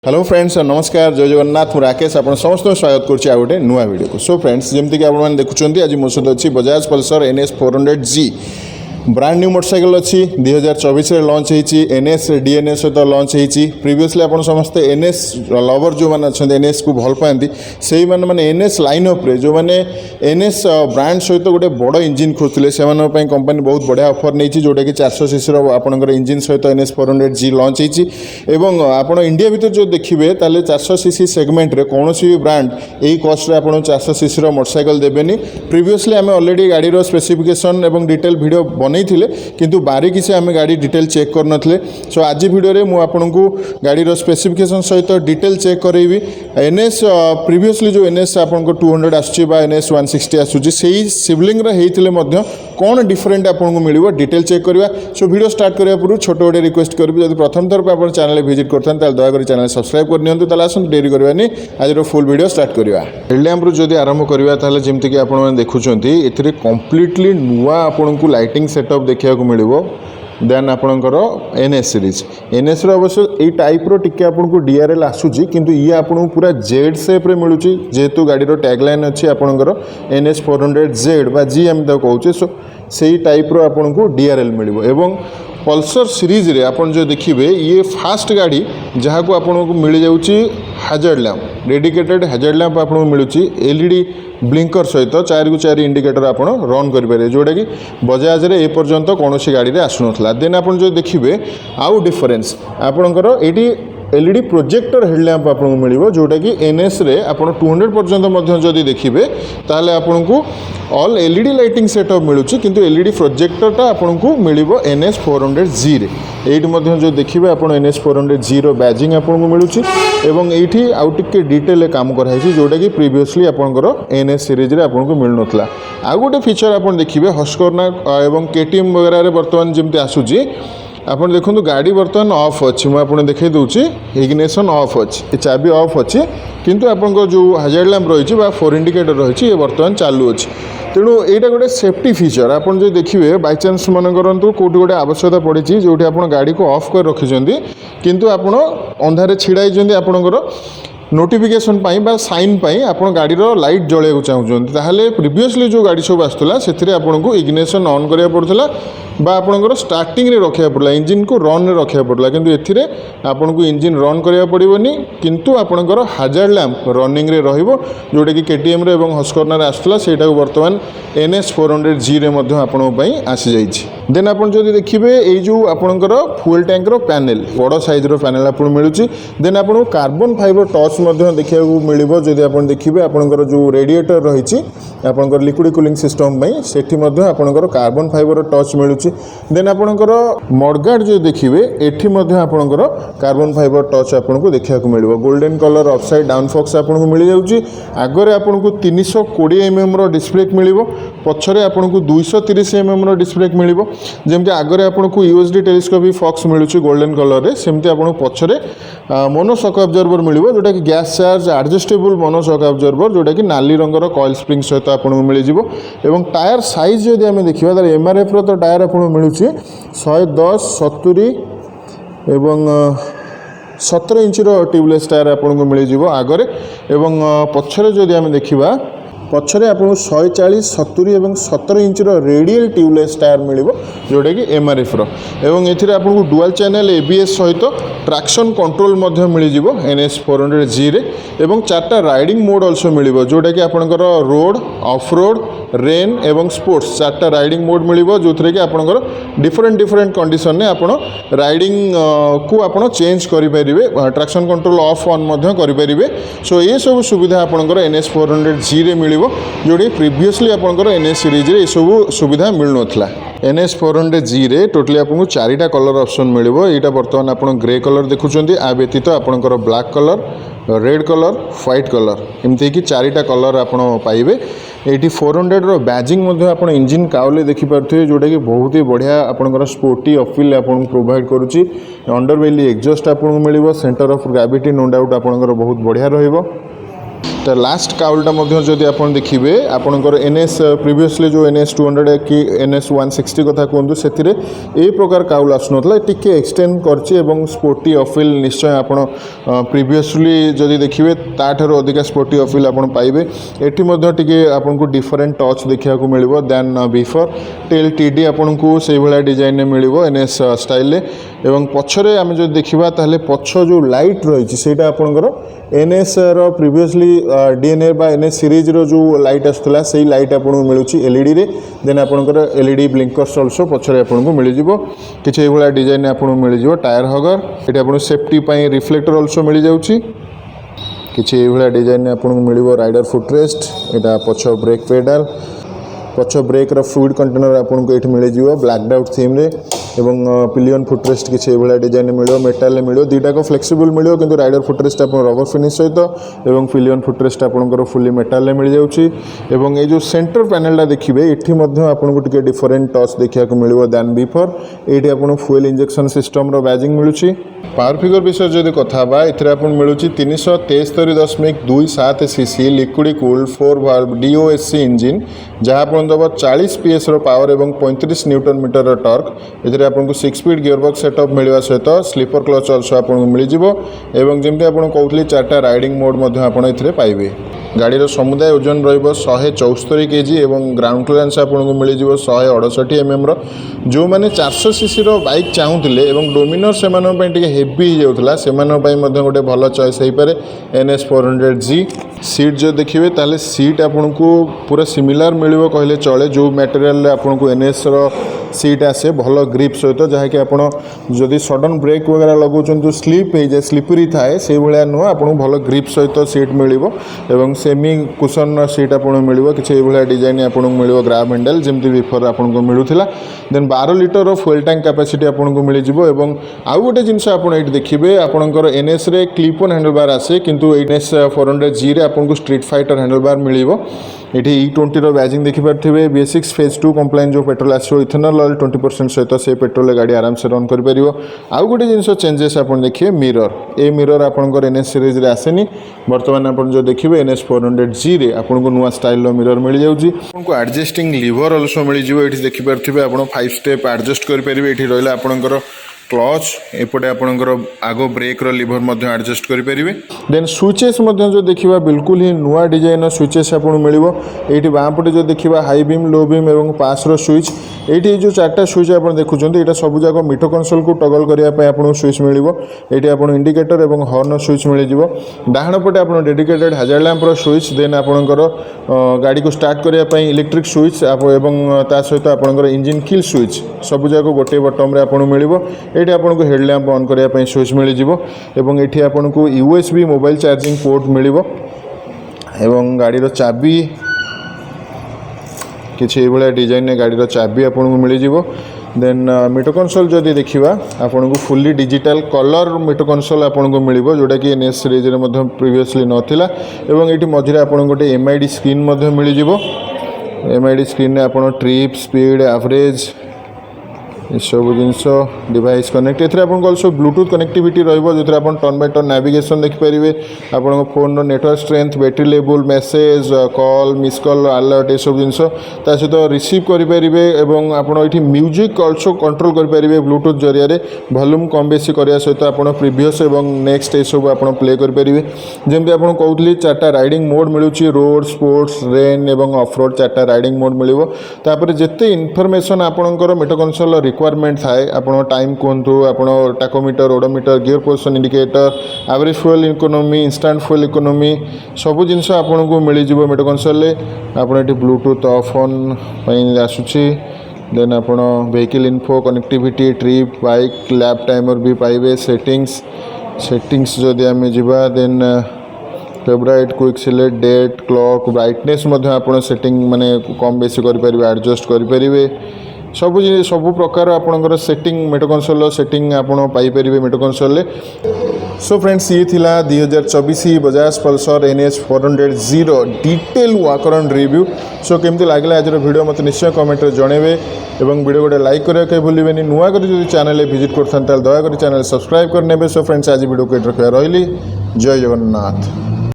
Hello friends नमस्कार जय जगन्नाथ मु राकेश आप समस्त स्वागत करुच्ची गोटे नुआ वीडियो को। सो फ्रेंड्स जमीक आप देखुं आज मो सहित अच्छी Bajaj Pulsar NS 400G brand new motorcycle अच्छी 2024 लॉन्च होती NS DNA सहित लॉन्च होती। प्रीवियसली आप समस्ते NS लवर जो मैंने अच्छा NS को भल पाती से मैंने NS लाइन अप्रे जो मैंने NS ब्रांड सहित गोटे बड़ इंजिन खोजुले से कंपनी बहुत बढ़िया ऑफर नहीं जोटा कि 400 सीसी आपंकर इंजिन सहित NS 400G लॉन्च होती। आप इंडिया भीतर जो देखिए 400 सीसी सेगमेंट रे कौन भी ब्रांड यही कस्ट आप 400 सीसी मोटरसाइकल देवेनि। प्रीवियसली आम अलरेडी गाड़ी स्पेसिफिकेशन और डिटेल वीडियो बनई किंतु बारीकी से आम गाड़ी डिटेल चेक कर नथिले। सो आज वीडियो में आपको गाड़ी स्पेसिफिकेशन सहित डिटेल चेक करेबी। NS प्रीवियसली जो NS आपको 200 आसुची बा NS 160 आसुची से सिबलिंग होते कौन डिफरेंट आपको मिल डिटेल चेक करवा। सो वीडियो स्टार्ट करने पूर्व छोट गोटे रिक्वेस्ट करी जब प्रथम थर पर आप चैनल विजिट करते दयाकोरी चैनल सब्सक्राइब कर आसतु डेरी करवानी आज फुल वीडियो स्टार्ट करवा। हेडलैम्प जब आरंभ करवा जमीक आप देखुं ए कम्प्लीटली नुआ आपको लाइटिंग सेटअप देखा मिल देन आपणकर NS सीरीज NS अवश्य यही टाइप्र टी आपको DRL आसूची किंतु ये आपको पूरा जेड सेप्रे मिलूँ जेहेतु गाड़ीर टैगलाइन अच्छी आपणकर NS 400Z बा G आम कहूचे। सो से टाइप्र आपको DRL मिल एवं पल्सर सीरीज रे आपन जो देखिए ये फास्ट गाड़ी जहाँ को आपको मिल जाऊँगी हाजर्ड लैंप डेडिकेटेड हाजर्ड लैंप आपको मिलूँ LED ब्लिंकर सहित 4 को 4 इंडिकेटर आप रन करेंगे जोटा कि बजाज रे एपर्यंत कौन गाड़ी में आसूना। देन आप जो देखिए आउ डिफरेन्स आपणकर ये LED प्रोजेक्टर हेडलैम्प आपको मिल जोटा कि NS रे आप 200 पर्यंत जदि देखिए ताले आपको ऑल LED लाइटिंग सेटअप मिलूँ किंतु LED प्रोजेक्टरटा आपको मिल NS 400G रे। ये जो देखिए आप NS 400G रो बैजिंग आपको मिलूँ एवं ये आउ टिके डिटेल काम कराई जोटा कि प्रीवियसली आपंकर NS सीरीज रे आपको मिल नाला। आउ गोटे फीचर आप देखिए हस्कर्नर एवं KTM वगैरह बर्तमान जमी आसूची आप देखो गाड़ी बर्तमान ऑफ अच्छी मुझे देखई दूसरी इग्निशन ऑफ अच्छी चाबी ऑफ अच्छी किंतु आपको जो हाजर्ड लैंप रही 4 इंडिकेटर रही है बर्तमान चालू अच्छी। तेणु यहाँ गोटे सेफ्टी फीचर आप जो देखिए बाय चांस मन करूँ कौट गोटे आवश्यकता पड़ी जो आप गाड़ी को ऑफ कर रखिंट किंतु आप अंधारे छिड़ाई आपणकर नोटिफिकेशन बा साइन आप गाड़ी लाइट जल्ला चाहते ताहले प्रीवियसली जो गाड़ी सब आसूला से आपको इग्निशन ऑन करा पड़ता बा आपणकर स्टार्टिंग रे रखा पड़ला इंजिन को रन रे रखा पड़ला किंतु एथिरे आपको इंजिन रन करा पड़ोनी किंतु आपणकर हाजर्ड लैंप रनिंग रे रहिबो जोटा कि KTM रे एवं हस्कर्नर आसूला सेटा वर्तमान NS 400G रे मध्य आपणो पई आसी जाइछि। देन आपन जदि देखिबे ए जो आपणकर फुल टैंक रो पैनल बड़ साइज रो पैनल आपन मिलुछि। देन आपन कार्बन फाइबर टच मध्य देखिया मिलिबो जदि आपन देखिबे आपणकर जो रेडिएटर रहिछि आपणकर लिक्विड कूलिंग सिस्टम पई सेठी मध्य आपणकर कार्बन फाइबर टच मिलुछि। देन आपणकर मडगार्ड जो देखिए एठी मध्य आपणकर कार्बन फाइबर टच आपको देखा मिल golden colour upside down forks आपको मिल जाऊँगी। आगे आपको 320 mm रो डिस्प्ले मिल पछरे आपको 230 mm रो डिस्प्ले मिल जमती आगे आपको USD टेलीस्कोपिक फॉक्स मिलूँ गोल्डन कलर रे सेमती आपको पछरे मोनोशॉक ऑब्जर्वर मिल जोटा कि gas charge adjustable monoshock observer जोटा कि नाली रंगर कॉइल स्प्रिंग सहित आपको मिल एवं टायर साइज जदि आम देखा तार MRF रो तो टायर आपको मिलूँ 110 70 एवं 17 इंच ट्यूबलेस टायर आपको मिल आगे एवं पछरे जदि आम देखा पछरे आपको 140 70 और 17 इंच रेडियल ट्यूबलेस टायर मिल जोटा कि MRF रो एवं एथिरे आपको डुअल चैनल ABS सहित ट्रैक्शन कंट्रोल मिल NS 400G रे एवं 4टा राइडिंग मोड ऑल्सो मिल जोटा कि आपणकर रोड ऑफ रोड रेन एवं स्पोर्ट्स 4टा राइडिंग मोड मिल जो थे कि आपणकर डिफरेंट कंडीशन ने आपण राइडिंग को आपण चेंज करेंगे ट्रैक्शन कंट्रोल ऑफ ऑन करेंगे। सो ये सब सुविधा आपणकर NS 400G रे मिल जोड़ी प्रीवियसली आपणकर NS सीरीज रे सब सुविधा मिल नाला। NS 400G रे टोटली आपको 4टा कलर ऑप्शन मिल यहाँ बर्तमान आप ग्रे कलर देखुं आ व्यतीत आपणकर black colour red colour white colour एमती कि 4टा कलर आप पाइबे। ये 400 रो बैजिंग आप इंजिन काउले देखिपे जोटा कि बहुत ही बढ़िया आपंकर स्पोर्टी अपील आपको प्रोवाइड करुच्ची। अंडरबेली एग्जॉस्ट आपको मिल centre of gravity no doubt आपंकर बहुत बढ़िया रहिबो। तो लास्ट काउलटा जदि आप देखिए आपंकर NS प्रिवियसली जो NS 200 कि NS 160 कथा कहूँ से प्रकार काउल आसूना टी एक्सटेंड कर स्पोर्टी अफिल निश्चय आप प्रिवियसली जदि देखिए ताठू अधिका स्पोर्टी अफिल आप पाइबे एटी आपको डिफरेंट टच देखा मिल दैन बिफोर टेल TD आपन को से भाया डिजाइन मिल NS स्टाइल एवं पछरे आम जो देखा ताहले पछ जो लाइट रही है आपंकर NS रो प्रिवियसली DNA बा NS सीरीज रो जो लाइट आसला से लाइट आपको मिलूँ LED रे देन आपंकर LED ब्लिंकर्स अल्सो पछरे आपको मिल जाव किसी भाया डिजाइन आपको मिल जाव टायर हगर ये आप सेफ्टी रिफ्लेक्टर अल्सो मिल जाऊँगी किसी भाया डिजाइन आपको मिल राइडर फुटरेस्ट यहाँ पछ ब्रेक पेडाल पछ ब्रेक फ्लुइड कंटेनर आपको ये मिल जाव ब्लैक आउट थीम रे एवं पिलियन फुटरेस्ट किसी भाया डिजाइन मिल मेटाल मिल दुईटाक फ्लेक्सिबल मिल कि राइडर फुटरेस्ट आप रबर फिनिश सहित एवं पिलियन फुटरेस्ट आपंकर फुली मेटाल मिल जाऊँगी एवं ये जो सेंटर पैनलटा देखिए ये आपको टी डिफरेंट टच देखा मिल दैन बिफोर ये आप फुएल इंजेक्शन सिस्टम बैजिंग मिलूँ पावर फिगर विषय जब कथा ये मिलूँ 373.27 cc liquid cooled 4 valve DOSC engine जहाँ आप दब 40 PS पावर और 35 न्यूटन मीटर टर्क ये आपको 6 स्पीड गियरबॉक्स सेटअप मिलवा सहित स्लीपर क्लच अल्सो आपको मिल जाव जमी आपको कहते 4टा राइडिंग मोड आपड़ पाइबे गाड़ीर समुदाय ओजन रही 174 kg और ग्राउंड क्लियरेंस आपको मिल 168 mm जो मैंने 400 cc बाइक चाहूले डोमिनर से हेवी हो जाता से गोटे भल चॉइस हो पारे NS 400G सीट जो देखिए ताले सीट आपको पूरा सिमिलर मिल कहले चले जो मटेरियल आपको NS सीट आसे भल ग्रिप सहित जहाँकि आपड़ जदि सडन ब्रेक वगैरह लगाऊँ जो स्लीप हो जाए स्लीपरी थाए से भाया नुह आपको भल ग्रिप सहित सीट मिल एवं सेमी कुशन सीट आपको मिल किसी भाया डिजाइन आपको मिल ग्राब हैंडल जमी बिफोर आपको मिलूला then 12 litre fuel tank capacity आपको मिल जाव आउ गोटे जिनस आप देखिए आपंकर NS रे क्लिप ऑन हैंडल बार आसे किंतु NS 400G रे आपको स्ट्रीट फाइटर हैंडल बार मिल ये E20 बैजिंग देखिपारे B6 फेज 2 कंप्लाइन जो पेट्रोल आसो इथेनॉल ऑयल 20% सहित से पेट्रोल गाड़ी आराम से रन कर आउ गोटे जिनस चेंजेस आप देखिए मिरर ए मिरर आपंकर NS सीरीज रे आसेनी बर्तमान आप जो देखिए NS 400G रे आपको नुआ स्टाइल मिरर मिल जाऊँगी आपको एडजस्टिंग लिवर अल्सो मिल जाव ये देखिपारे आप 5 स्टेप एडजस्ट करेंगे ये रहा आपंकर क्लच एपटे आपंकर आगो ब्रेक लिवर एडजस्ट करेंगे देन स्विचेस जो देखा बिल्कुल ही नुआ डिजाइन स्विचेस आपको मिल ये बाँपटे जो देखा हाई बीम लो बीम और पास स्विच ये जो 4टा स्विच आप देखुं यहाँ सबूक मीटर कंसोल को टगल करने आपको स्विच मिल ये आप इंडिकेटर और हॉर्न स्विच मिल जाव डाण पटे आप डेडिकेटेड हाजर लैंपर स्विच देन आपंकर गाड़ी को स्टार्ट करने इलेक्ट्रिक स्विच ता सहित आपंकर इंजिन किल स्विच सबूक गोटे बटन में आपको मिल ये आपको हेडलैंप ऑन करने स्विच मिल जाव ये आपको USB मोबाइल चार्जिंग पोर्ट मिल एवं गाड़ीर चाबी किसी भाया डिजाइन गाड़ीर चाबी आपको मिल जाव देन मीटर कंसोल जदि देखा आपको fully digital colour meter console आपको मिल जोटा कि NS सीरीज में प्रीवियसली नाला एवं ये मझे आपको गोटे MID स्क्रीन मिल जाव MID स्क्रीन में आप ट्रिप स्पीड एवरेज सब जिनस डिवाइस कनेक्ट ये आपको ब्लूटूथ कनेक्टिविटी रही जो आप टर्न बाय टर्न नेविगेशन देखिपारे आपको phone network strength battery level message call miss call alert ये सब जिनस सहित रिसीव करेंगे और आप म्यूजिक अल्सो कंट्रोल करेंगे ब्लूटूथ जरिए वॉल्यूम कम बेसी करने सहित आप प्रीवियस और नेक्स्ट ये सब आप प्ले करेंगे जमी आपको कहते 4टा राइडिंग मोड मिलूँ रोड स्पोर्ट्स रेन और ऑफ रोड 4टा राइडिंग मोड मिल जिते इनफर्मेशन आपंकर मीटर कंसोल रिक्वायरमेंट थाए आपन टाइम कहतु आपन tachometer odometer gear position indicator average fuel economy instant fuel economy सब जिनस आपको मिल जाव मीटर कंसोल आपड़ ब्लूटूथ ऑफ ऑन आसूची देन आप vehicle info connectivity trip bike lap timer भी पाइबे सेटिंग्स जदि आम जा then favourite quick select date clock brightness आप सेटिंग माने कम बेसी करेंगे एडजस्ट करेंगे सब प्रकार आपणकर सेटिंग मीटर कंसोल सेटिंग आपड़ पाइपर मीटर कंसोल सो फ्रेंड्स ये थिला 2024 बजाज पल्सर NS 400 डिटेल वाकरन रिव्यू सो केमती लागला आज वीडियो मत निश्चय कमेंट रे जणेबे एवं वीडियो गोटे लाइक करके भूलिबेनी नुआ कर जो चैनल विजिट करथान दया कर चैनल सब्सक्राइब करने सो फ्रेंड्स आज वीडियो को रखा रही जय जगन्नाथ।